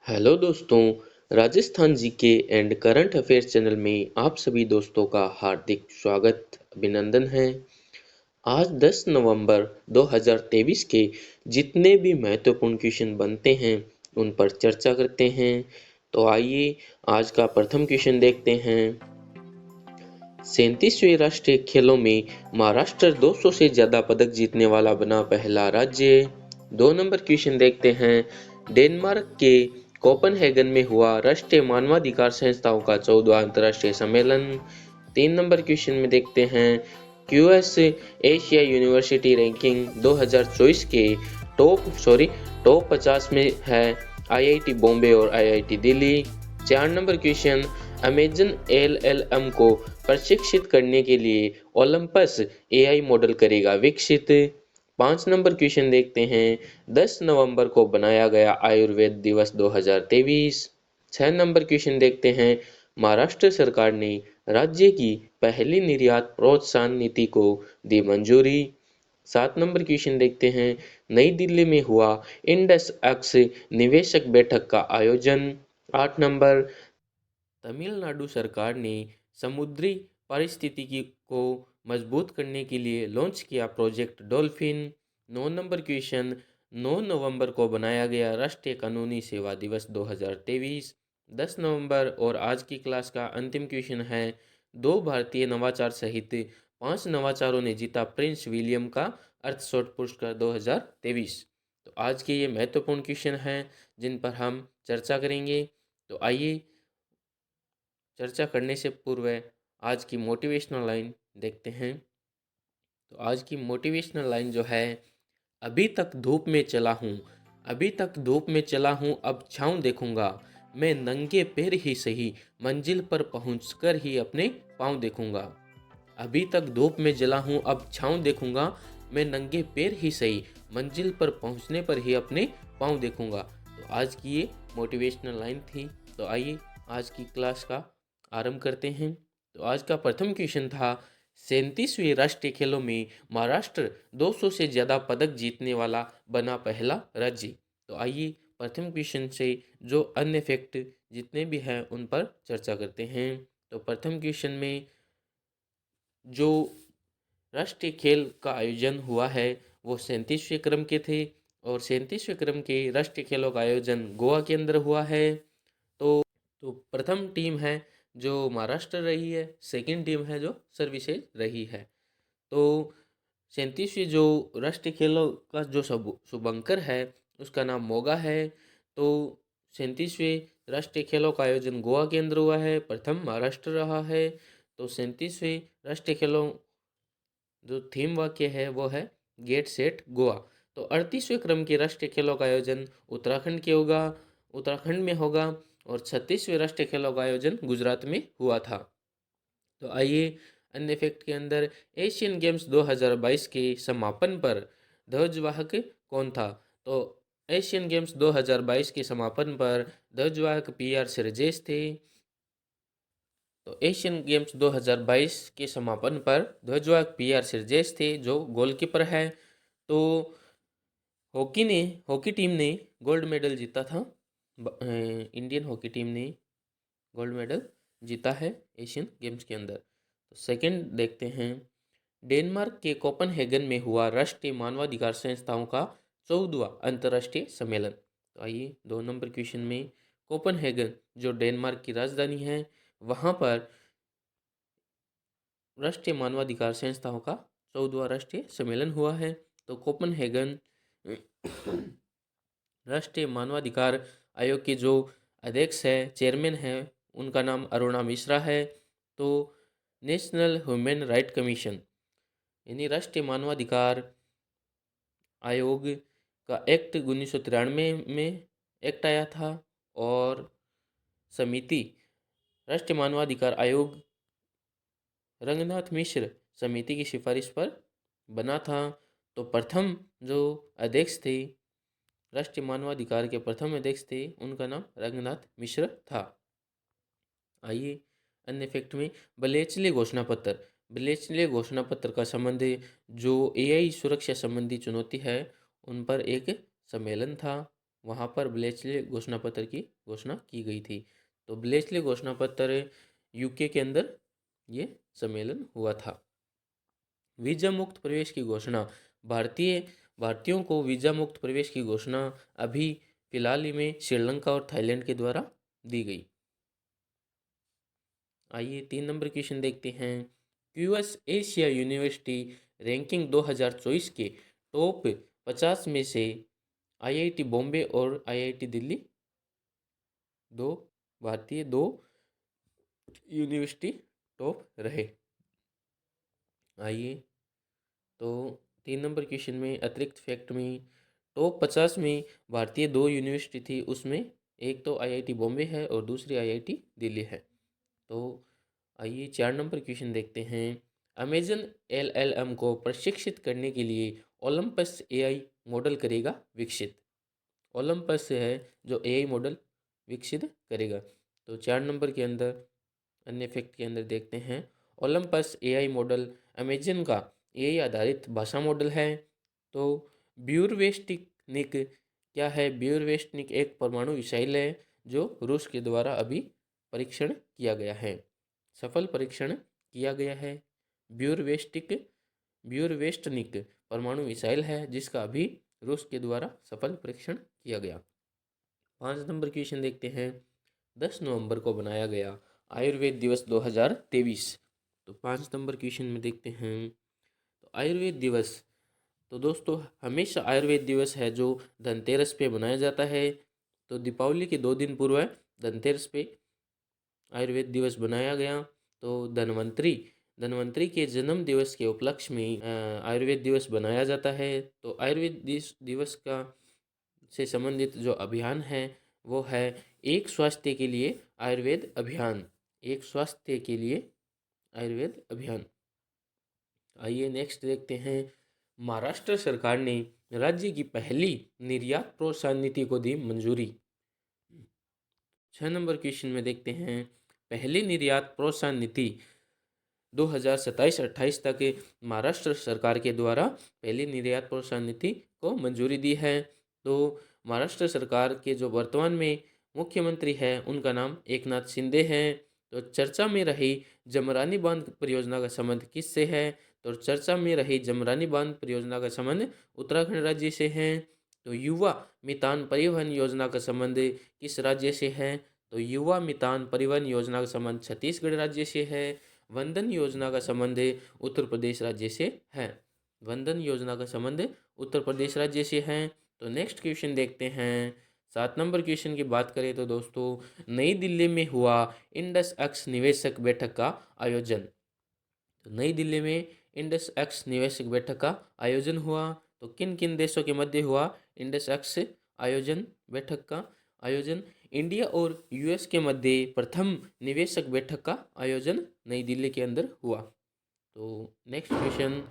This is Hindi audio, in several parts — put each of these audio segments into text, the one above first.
हेलो दोस्तों, Rajasthan GK and current affairs channel में आप सभी दोस्तों का हार्दिक स्वागत अभिनंदन है। आज 10 नवंबर 2023 के जितने भी महत्वपूर्ण क्वेश्चन बनते हैं उन पर चर्चा करते हैं। तो आइए आज का प्रथम क्वेश्चन देखते हैं। 37वें राष्ट्रीय खेलों में महाराष्ट्र 200 से ज्यादा पदक जीतने वाला बना पहला राज्य। 2 नंबर क्वेश्चन देखते हैं। डेनमार्क के कोपनहेगन में हुआ राष्ट्रीय मानवाधिकार संस्थाओं का 14वां अंतर्राष्ट्रीय सम्मेलन। 3 नंबर क्वेश्चन में देखते हैं। क्यूएस एशिया यूनिवर्सिटी रैंकिंग 2024 के टॉप 50 में है आईआईटी बॉम्बे और IIT Delhi. 4 number question. Amazon LLM को प्रशिक्षित करने के लिए ओलंपस एआई मॉडल करेगा विकसित। 5 नंबर क्वेश्चन देखते हैं। 10 नवंबर को बनाया गया आयुर्वेद दिवस 2023। 6 नंबर क्वेश्चन देखते हैं। महाराष्ट्र सरकार ने राज्य की पहली निर्यात प्रोत्साहन नीति को दी मंजूरी। 7 नंबर क्वेश्चन देखते हैं। नई दिल्ली में हुआ इंडस एक्स निवेशक बैठक का आयोजन। 8 नंबर। तमिलनाडु सरकार ने समुद्री पारिस्थितिकी को मजबूत करने के लिए लॉन्च किया प्रोजेक्ट डॉल्फिन। 9 number question. 9 नवंबर को बनाया गया राष्ट्रीय कानूनी सेवा दिवस 2023। 10 नवंबर और आज की क्लास का अंतिम क्वेश्चन है। 2 भारतीय नवाचार सहित 5 नवाचारों ने जीता प्रिंस विलियम का अर्थशॉट पुरस्कार 2023। तो आज के ये महत्वपूर्ण क्वेश्चन हैं जिन पर हम चर्चा करेंगे। तो आइए चर्चा करने से पूर्व आज की मोटिवेशनल लाइन देखते हैं। तो आज की मोटिवेशनल लाइन जो है, अभी तक धूप में चला हूँ, अभी तक धूप में चला हूँ, अब छाँव देखूंगा। मैं नंगे पैर ही सही मंजिल पर पहुंचकर ही अपने पाँव देखूंगा। अभी तक धूप में जला हूँ, अब छाँव देखूंगा। मैं नंगे पैर ही सही मंजिल पर पहुंचने पर ही अपने पाँव देखूंगा। तो आज की ये मोटिवेशनल लाइन थी। तो आइए आज की क्लास का आरंभ करते हैं। तो आज का प्रथम क्वेश्चन था। 37वें राष्ट्रीय खेलों में महाराष्ट्र 200 से ज़्यादा पदक जीतने वाला बना पहला राज्य। तो आइए प्रथम क्वेश्चन से जो अन्य फैक्ट जितने भी हैं उन पर चर्चा करते हैं। तो प्रथम क्वेश्चन में जो राष्ट्रीय खेल का आयोजन हुआ है वो 37वें क्रम के थे और 37वें क्रम के राष्ट्रीय खेलों का आयोजन गोवा के अंदर हुआ है। तो प्रथम टीम है जो महाराष्ट्र रही है, सेकंड टीम है जो सर्विसेज रही है। तो 37वीं जो राष्ट्रीय खेलों का जो शुभंकर है उसका नाम मोगा है। तो 37वें राष्ट्रीय खेलों का आयोजन गोवा के अंदर हुआ है, प्रथम महाराष्ट्र रहा है। तो 37वें राष्ट्रीय खेलों जो थीम वाक्य है वो है गेट सेट गोवा। तो 38वें क्रम के राष्ट्रीय खेलों का आयोजन उत्तराखंड में होगा और 36वें राष्ट्रीय खेलों का आयोजन गुजरात में हुआ था। तो आइए अन्य फैक्ट के अंदर एशियन गेम्स 2022 के समापन पर ध्वजवाहक कौन था। तो एशियन गेम्स 2022 के समापन पर ध्वजवाहक पीआर श्रीजेश थे। तो एशियन गेम्स 2022 के समापन पर ध्वजवाहक पीआर श्रीजेश थे जो गोलकीपर है। तो हॉकी टीम ने गोल्ड मेडल जीता था। इंडियन हॉकी टीम ने गोल्ड मेडल जीता है एशियन गेम्स के अंदर। तो सेकंड देखते हैं। डेनमार्क के कोपनहेगन में हुआ राष्ट्रीय मानवाधिकार संस्थाओं का 14वां अंतर्राष्ट्रीय सम्मेलन। तो आइए 2 नंबर क्वेश्चन में कोपनहेगन जो डेनमार्क की राजधानी है वहाँ पर राष्ट्रीय मानवाधिकार संस्थाओं का 14वां राष्ट्रीय सम्मेलन हुआ है। तो कोपनहेगन राष्ट्रीय मानवाधिकार आयोग के जो अध्यक्ष है, चेयरमैन है, उनका नाम अरुणा मिश्रा है। तो नेशनल ह्यूमन राइट कमीशन यानी राष्ट्रीय मानवाधिकार आयोग का एक्ट 1993 में एक्ट आया था और समिति राष्ट्रीय मानवाधिकार आयोग रंगनाथ मिश्र समिति की सिफारिश पर बना था। तो प्रथम जो अध्यक्ष थे, राष्ट्रीय मानवाधिकार के प्रथम अध्यक्ष थे, उनका नाम रंगनाथ मिश्र था। आइए अन्य फैक्ट में बलेचले घोषणा पत्र का संबंध जो एआई सुरक्षा संबंधी चुनौती है उन पर एक सम्मेलन था। वहाँ पर ब्लेचले घोषणा पत्र की घोषणा की गई थी। तो ब्लेचले घोषणा पत्र यूके के अंदर ये सम्मेलन हुआ था। वीज़ा मुक्त प्रवेश की घोषणा। भारतीयों को वीज़ा मुक्त प्रवेश की घोषणा अभी फिलहाल ही में श्रीलंका और थाईलैंड के द्वारा दी गई। आइए 3 नंबर क्वेश्चन देखते हैं। क्यूएस एशिया यूनिवर्सिटी रैंकिंग 2024 के टॉप 50 में से आईआईटी बॉम्बे और आईआईटी दिल्ली दो यूनिवर्सिटी टॉप रहे। आइए तो 3 नंबर क्वेश्चन में अतिरिक्त फैक्ट में टॉप 50 में भारतीय 2 यूनिवर्सिटी थी, उसमें एक तो आईआईटी बॉम्बे है और दूसरी आईआईटी दिल्ली है। तो आइए 4 नंबर क्वेश्चन देखते हैं। अमेजन एलएलएम को प्रशिक्षित करने के लिए ओलंपस एआई मॉडल करेगा विकसित। ओलंपस से है जो एआई मॉडल विकसित करेगा। तो 4 नंबर के अंदर अन्य फैक्ट के अंदर देखते हैं। ओलंपस एआई मॉडल अमेजन का एआई आधारित भाषा मॉडल है। तो ब्यूरवेस्टिनिक क्या है? ब्यूरवेस्टिनिक एक परमाणु मिसाइल है जो रूस के द्वारा अभी परीक्षण किया गया है, सफल परीक्षण किया गया है। ब्यूरवेस्टनिक परमाणु मिसाइल है जिसका अभी रूस के द्वारा सफल परीक्षण किया गया। 5 नंबर क्वेश्चन देखते हैं। 10 नवंबर को बनाया गया आयुर्वेद दिवस 2023। तो 5 नंबर क्वेश्चन में देखते हैं। तो आयुर्वेद दिवस, तो दोस्तों हमेशा आयुर्वेद दिवस है जो धनतेरस पे मनाया जाता है। तो दीपावली के 2 दिन पूर्व धनतेरस पे आयुर्वेद दिवस बनाया गया। तो धनवंतरी के जन्म दिवस के उपलक्ष्य में आयुर्वेद दिवस बनाया जाता है। तो आयुर्वेद दिवस का से संबंधित जो अभियान है वो है एक स्वास्थ्य के लिए आयुर्वेद अभियान। एक स्वास्थ्य के लिए आयुर्वेद अभियान। आइए नेक्स्ट देखते हैं। महाराष्ट्र सरकार ने राज्य की पहली निर्यात प्रोत्साहन नीति को दी मंजूरी। 6 नंबर क्वेश्चन में देखते हैं। पहली निर्यात प्रोत्साहन नीति 2027-28 तक महाराष्ट्र सरकार के द्वारा पहली निर्यात प्रोत्साहन नीति को मंजूरी दी है। तो महाराष्ट्र सरकार के जो वर्तमान में मुख्यमंत्री हैं उनका नाम एकनाथ शिंदे हैं। तो चर्चा में रही जमरानी बांध परियोजना का संबंध किससे है? तो चर्चा में रही जमरानी बांध परियोजना का संबंध उत्तराखंड राज्य से है। तो युवा मितान परिवहन योजना का संबंध किस राज्य से है? तो युवा मितान परिवहन योजना का संबंध छत्तीसगढ़ राज्य से है। वंदन योजना का संबंध उत्तर प्रदेश राज्य से है। वंदन योजना का संबंध उत्तर प्रदेश राज्य से है। तो नेक्स्ट क्वेश्चन देखते हैं। 7 नंबर क्वेश्चन की बात करें तो दोस्तों नई दिल्ली में हुआ इंडस एक्स निवेशक बैठक का आयोजन। तो नई दिल्ली में इंडस एक्स निवेशक बैठक का आयोजन हुआ। तो किन किन देशों के मध्य हुआ इंडस एक्स बैठक का आयोजन? इंडिया और यूएस के मध्य प्रथम निवेशक बैठक का आयोजन नई दिल्ली के अंदर हुआ। तो नेक्स्ट क्वेश्चन।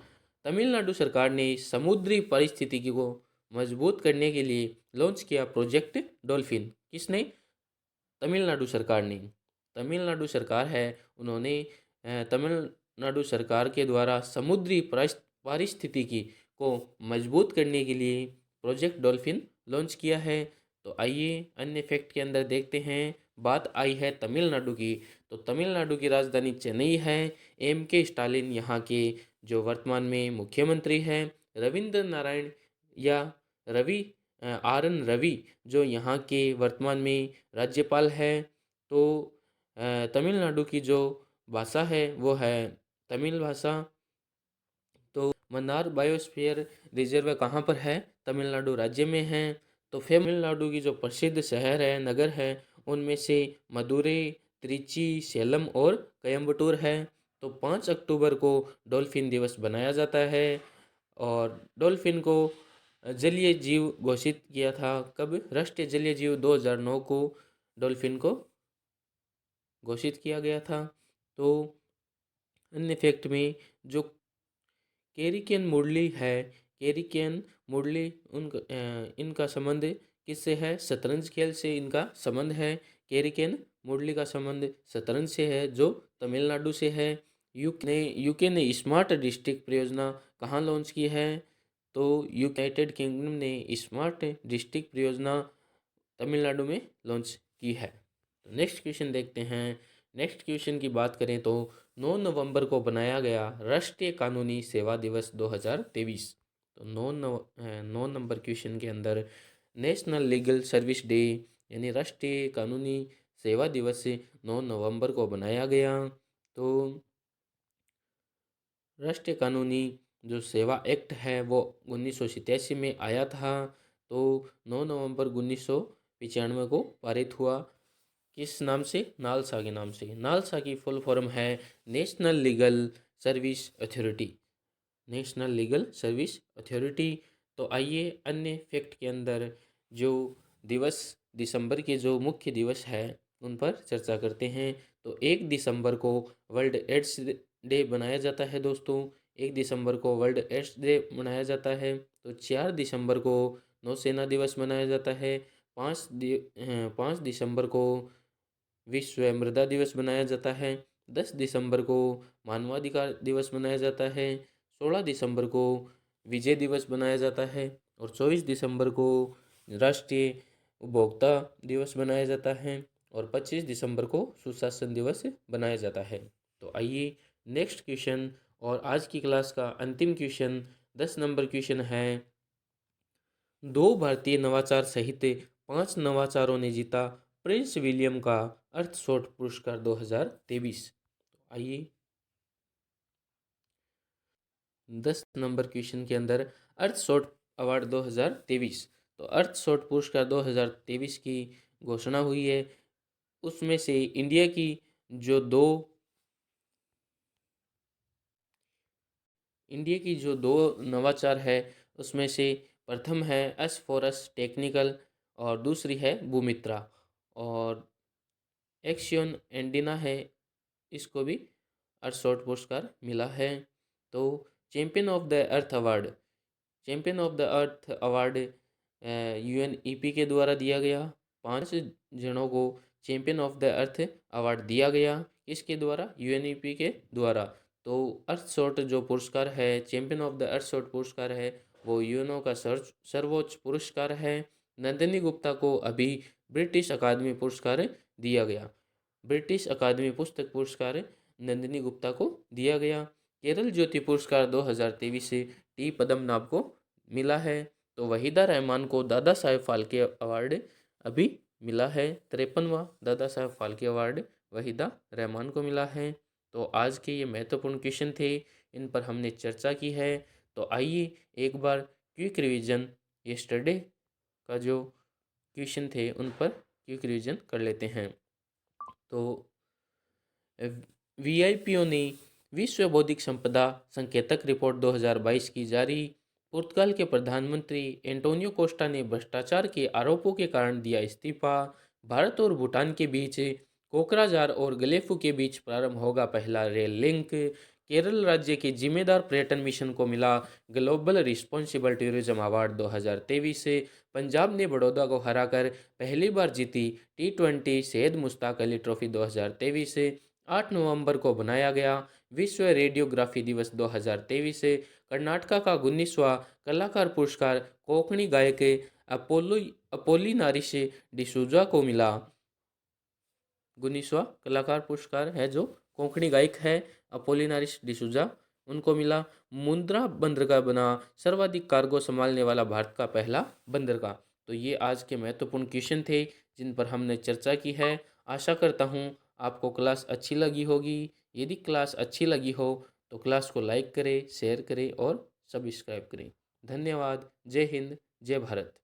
तमिलनाडु सरकार ने समुद्री पारिस्थितिकी को मजबूत करने के लिए लॉन्च किया प्रोजेक्ट डॉल्फिन। किसने? तमिलनाडु सरकार ने। तमिलनाडु सरकार है, उन्होंने तमिलनाडु सरकार के द्वारा समुद्री पारिस्थितिकी को मजबूत करने के लिए प्रोजेक्ट डॉल्फिन लॉन्च किया है। तो आइए अन्य फैक्ट के अंदर देखते हैं। बात आई है तमिलनाडु की, तो तमिलनाडु की राजधानी चेन्नई है। के स्टालिन यहाँ के जो वर्तमान में मुख्यमंत्री हैं। रविंद्र नारायण या रवि आर एन रवि जो यहाँ के वर्तमान में राज्यपाल है। तो तमिलनाडु की जो भाषा है वो है तमिल भाषा। तो मन्नार बायोस्फीयर रिजर्व कहाँ पर है? तमिलनाडु राज्य में है। तो फिर तमिलनाडु की जो प्रसिद्ध शहर है, नगर है, उनमें से मदुरै, त्रिची, सेलम और कोयम्बटूर है। तो 5 अक्टूबर को डॉल्फिन दिवस बनाया जाता है। और डॉल्फिन को जलीय जीव घोषित किया था कब? राष्ट्रीय जलीय जीव 2009 को डॉल्फिन को घोषित किया गया था। तो अन्य फैक्ट में जो कैरिकियन मुरली है, कैरिकियन मुरली इनका संबंध किससे है? शतरंज खेल से इनका संबंध है। कैरिकियन मुरली का संबंध शतरंज से है जो तमिलनाडु से है। यूके ने स्मार्ट डिस्ट्रिक्ट परियोजना कहाँ लॉन्च की है? तो यूनाइटेड किंगडम ने स्मार्ट डिस्ट्रिक्ट परियोजना तमिलनाडु में लॉन्च की है। तो नेक्स्ट क्वेश्चन देखते हैं। नेक्स्ट क्वेश्चन की बात करें तो 9 नवंबर को बनाया गया राष्ट्रीय कानूनी सेवा दिवस 2023। तो 9 नंबर क्वेश्चन के अंदर नेशनल लीगल सर्विस डे यानी राष्ट्रीय कानूनी सेवा दिवस 9 नवंबर को बनाया गया। तो राष्ट्रीय कानूनी जो सेवा एक्ट है वो 1987 में आया था। तो 9 नवंबर 1995 को पारित हुआ। किस नाम से? नालसा के नाम से। नालसा की फुल फॉर्म है national legal service authority. National legal service authority. तो आइए अन्य फैक्ट के अंदर जो दिवस दिसंबर के जो मुख्य दिवस है उन पर चर्चा करते हैं। तो 1 दिसंबर को वर्ल्ड एड्स डे मनाया जाता है दोस्तों। 1 दिसंबर को वर्ल्ड एड्स डे मनाया जाता है। तो 4 दिसंबर को नौसेना दिवस मनाया जाता है। 5 दिसंबर को विश्व मृदा दिवस मनाया जाता है। 10 दिसंबर को मानवाधिकार दिवस मनाया जाता है। 16 दिसंबर को विजय दिवस मनाया जाता है। और 24 दिसंबर को राष्ट्रीय उपभोक्ता दिवस मनाया जाता है। और 25 दिसंबर को सुशासन दिवस मनाया जाता है। तो आइए नेक्स्ट क्वेश्चन और आज की क्लास का अंतिम क्वेश्चन 10 नंबर क्वेश्चन है। 2 भारतीय नवाचार सहित 5 नवाचारों ने जीता प्रिंस विलियम का अर्थशॉट पुरस्कार 2023। आइए 10 नंबर क्वेश्चन के अंदर अर्थशॉट अवार्ड 2023। तो अर्थशॉट पुरस्कार 2023 की घोषणा हुई है। उसमें से इंडिया की जो दो नवाचार है उसमें से प्रथम है एस फोरस टेक्निकल और दूसरी है भूमित्रा। और एक्सियन एंडिना है, इसको भी अर्थशॉट पुरस्कार मिला है। तो champion of the earth award UNEP के द्वारा दिया गया। 5 जनों को champion of the earth award दिया गया। किसके द्वारा? यूएनईपी के द्वारा। तो अर्थशॉट जो पुरस्कार है, चैंपियन ऑफ द अर्थशॉट पुरस्कार है, वो यूएनओ का सर्वोच्च पुरस्कार है। नंदिनी गुप्ता को अभी ब्रिटिश अकादमी पुरस्कार दिया गया। ब्रिटिश अकादमी पुस्तक पुरस्कार नंदिनी गुप्ता को दिया गया। केरल ज्योति पुरस्कार 2023 से टी पद्मनाभ को मिला है। तो वहीदा रहमान को दादा साहेब फाल्के अवार्ड अभी मिला है। 53वां दादा साहेब फाल्के अवार्ड वहीदा रहमान को मिला है। तो आज के ये महत्वपूर्ण क्वेश्चन थे, इन पर हमने चर्चा की है। तो आइए एक बार क्विक रिवीजन यस्टरडे का जो क्वेश्चन थे उन पर क्विक रिवीजन कर लेते हैं। तो वीआईपीओ ने विश्व बौद्धिक संपदा संकेतक रिपोर्ट 2022 की जारी। पुर्तगाल के प्रधानमंत्री एंटोनियो कोस्टा ने भ्रष्टाचार के आरोपों के कारण दिया इस्तीफा। भारत और भूटान के बीच कोकराझार और गलेफू के बीच प्रारंभ होगा पहला रेल लिंक। केरल राज्य के जिम्मेदार पर्यटन मिशन को मिला ग्लोबल रिस्पॉन्सिबल टूरिज्म अवार्ड 2023 से। पंजाब ने बड़ौदा को हराकर पहली बार जीती T20 शहीद मुश्ताक अली ट्रॉफी 2023 से। 8 नवंबर को बनाया गया विश्व रेडियोग्राफी दिवस 2023 से। कर्नाटका का 19वां कलाकार पुरस्कार कोंकणी गायक अपोलिनारिस डिसूजा को मिला। 19वां कलाकार पुरस्कार है जो कोंकणी गायक है अपोलिनारिस डिसूजा, उनको मिला। मुंद्रा बंदरगाह बना सर्वाधिक कार्गो संभालने वाला भारत का पहला बंदरगाह। तो ये आज के महत्वपूर्ण क्वेश्चन थे जिन पर हमने चर्चा की है। आशा करता हूँ आपको क्लास अच्छी लगी होगी। यदि क्लास अच्छी लगी हो तो क्लास को लाइक करें, शेयर करें और सब्सक्राइब करें। धन्यवाद। जय हिंद, जय भारत।